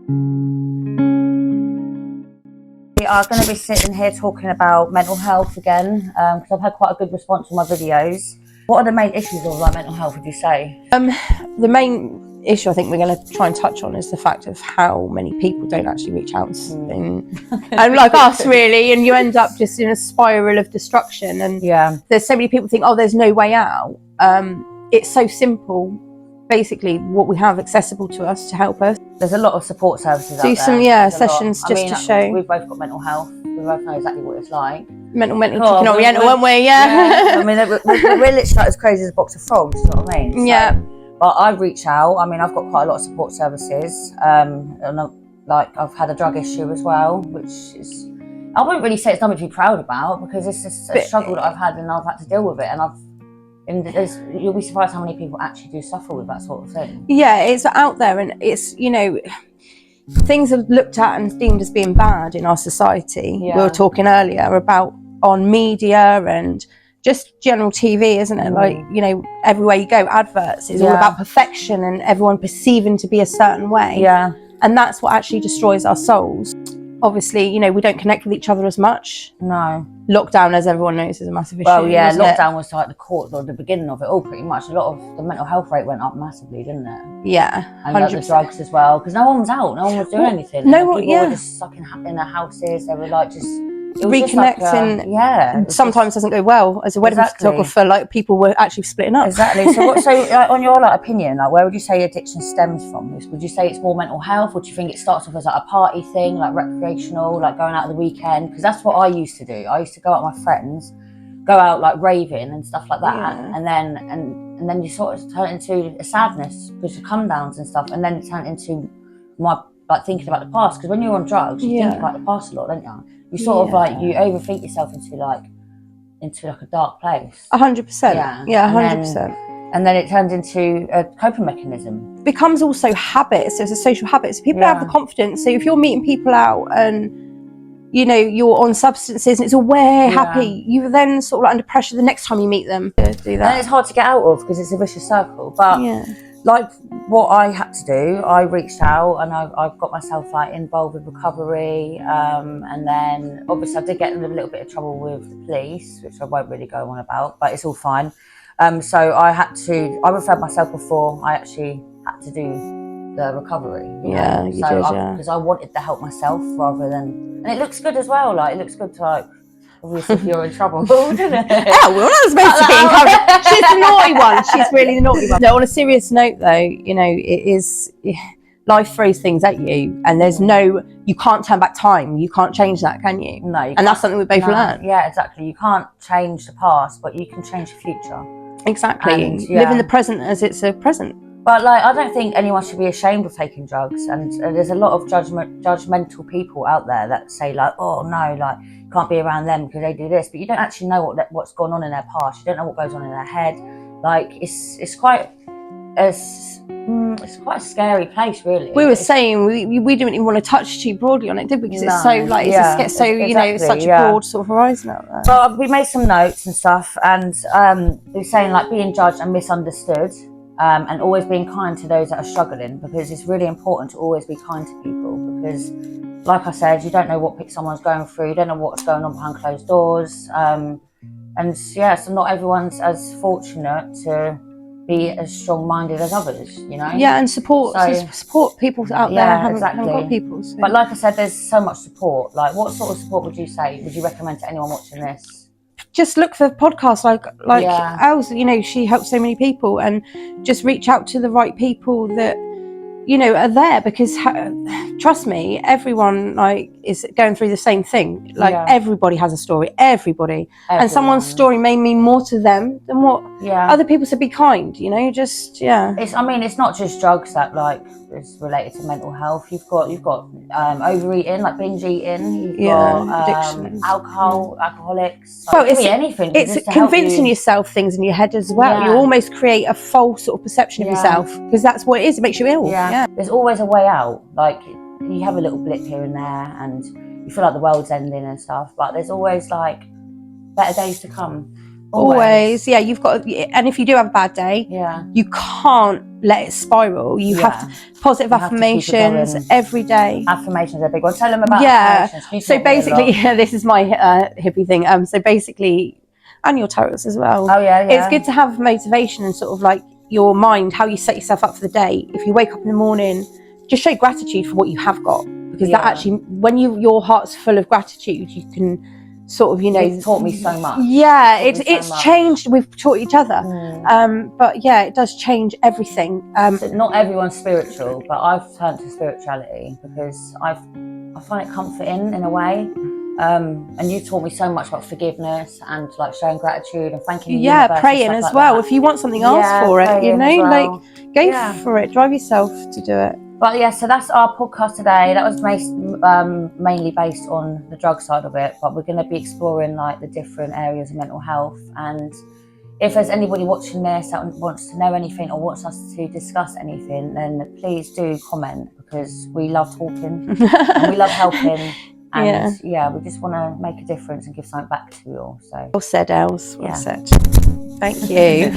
We are going to be sitting here talking about mental health again, because I've had quite a good response on my videos. What are the main issues of like mental health, would you say? The main issue I think we're going to try and touch on is the fact of how many people don't actually reach out and like us really, and you end up just in a spiral of destruction. And there's so many people think, oh, there's no way out. It's so simple. Basically, what we have accessible to us to help us. There's a lot of support services out there. Do some sessions just to show. We've both got mental health. We both know exactly what it's like. Mental chicken oriental, weren't we? Yeah. I mean, we're literally like as crazy as a box of frogs. You know what I mean? So, yeah. But I reach out. I mean, I've got quite a lot of support services. And I've had a drug issue as well, which is, I wouldn't really say it's nothing to be proud about, because it's just a struggle that I've had and I've had to deal with it, and you'll be surprised how many people actually do suffer with that sort of thing. Yeah, it's out there, and it's, things are looked at and deemed as being bad in our society. We were talking earlier about on media and just general TV, isn't it? Like, everywhere you go, adverts, it's all about perfection and everyone perceiving to be a certain way. Yeah. And that's what actually destroys our souls. Obviously, we don't connect with each other as much. No. Lockdown, as everyone knows, is a massive issue. Well, yeah, lockdown was like the beginning of it all, pretty much. A lot of the mental health rate went up massively, didn't it? Yeah, 100%. And like the drugs as well, because no one was out, no one was doing anything. People were just stuck in their houses. They were like just reconnecting. Sometimes doesn't go well. As a wedding photographer, like people were actually splitting up. Exactly. So on your opinion, like where would you say addiction stems from? Would you say it's more mental health, or do you think it starts off as like a party thing, like recreational, like going out at the weekend? Because that's what I used to do. I used to go out with my friends, go out like raving and stuff like that, and then you sort of turn it into a sadness because of come downs and stuff, and then it turned into my thinking about the past. Because when you're on drugs, you think about the past a lot, don't you? You sort of you overthink yourself into a dark place. 100%. Yeah, 100%. And then it turns into a coping mechanism. It becomes also habit. So it's a social habit. So people have the confidence. So if you're meeting people out and you're on substances and it's all we're happy, you then sort of under pressure the next time you meet them to do that. And it's hard to get out of because it's a vicious circle. But like what I had to do, I reached out and I got myself involved with recovery, and then obviously I did get in a little bit of trouble with the police, which I won't really go on about, but it's all fine. So I referred myself before I actually had to do the recovery. Because I wanted to help myself rather than, and it looks good as well. Like it looks good to obviously if you're in trouble, doesn't it? Yeah, we're not supposed to be encouraged. She's the naughty one. She's really the naughty one. No, on a serious note though, it is, life throws things at you, and you can't turn back time. You can't change that, can you? No, and that's something we both learned. Yeah, exactly. You can't change the past, but you can change the future. Exactly. And, live in the present as it's a present. But I don't think anyone should be ashamed of taking drugs, and there's a lot of judgmental people out there that say oh no, you can't be around them because they do this, but you don't actually know what's gone on in their past. You don't know what goes on in their head. It's quite a scary place, really. We were saying we didn't even want to touch too broadly on it, did we? Because it's so it gets so it's such a broad sort of horizon out there. Well, we made some notes and stuff, and we were saying being judged and misunderstood. And always being kind to those that are struggling, because it's really important to always be kind to people, because like I said, you don't know what someone's going through, you don't know what's going on behind closed doors, so not everyone's as fortunate to be as strong-minded as others, and support people out there haven't got people. So. But like I said, there's so much support. What sort of support would you recommend to anyone watching this? Just look for podcasts like Els, she helps so many people, and just reach out to the right people that are there, because trust me, everyone is going through the same thing. Everybody has a story, everyone. And someone's story may mean more to them than what other people. So be kind, it's not just drugs that is related to mental health. You've got overeating, binge eating. You've got addiction, alcoholics. Well, it's anything. It's convincing yourself things in your head as well. You almost create a false sort of perception of yourself, because that's what it is. It makes you ill. There's always a way out. You have a little blip here and there, and you feel like the world's ending and stuff. But there's always better days to come. Always. Yeah, you've got, and if you do have a bad day, you can't let it spiral. You have to, positive affirmations every day. Affirmations are big one. Tell them about affirmations. So basically, this is my hippie thing. So basically, and your tarots as well. Oh yeah. It's good to have motivation and sort of like your mind, how you set yourself up for the day. If you wake up in the morning, just show gratitude for what you have got, because that actually, when your heart's full of gratitude, you can sort of, You've taught me so much. Yeah, it's changed. We've taught each other. But yeah, it does change everything. So not everyone's spiritual, but I've turned to spirituality because I find it comforting in a way. And you taught me so much about forgiveness and like showing gratitude and thanking the universe, praying as well. If you want something, ask for it, like go for it, drive yourself to do it. But yeah, so that's our podcast today. That was mainly based on the drug side of it, but we're going to be exploring like the different areas of mental health. And if there's anybody watching this that wants to know anything or wants us to discuss anything, then please do comment, because we love talking and we love helping. And we just want to make a difference and give something back to you all. So well said, Els. Well said. Thank you.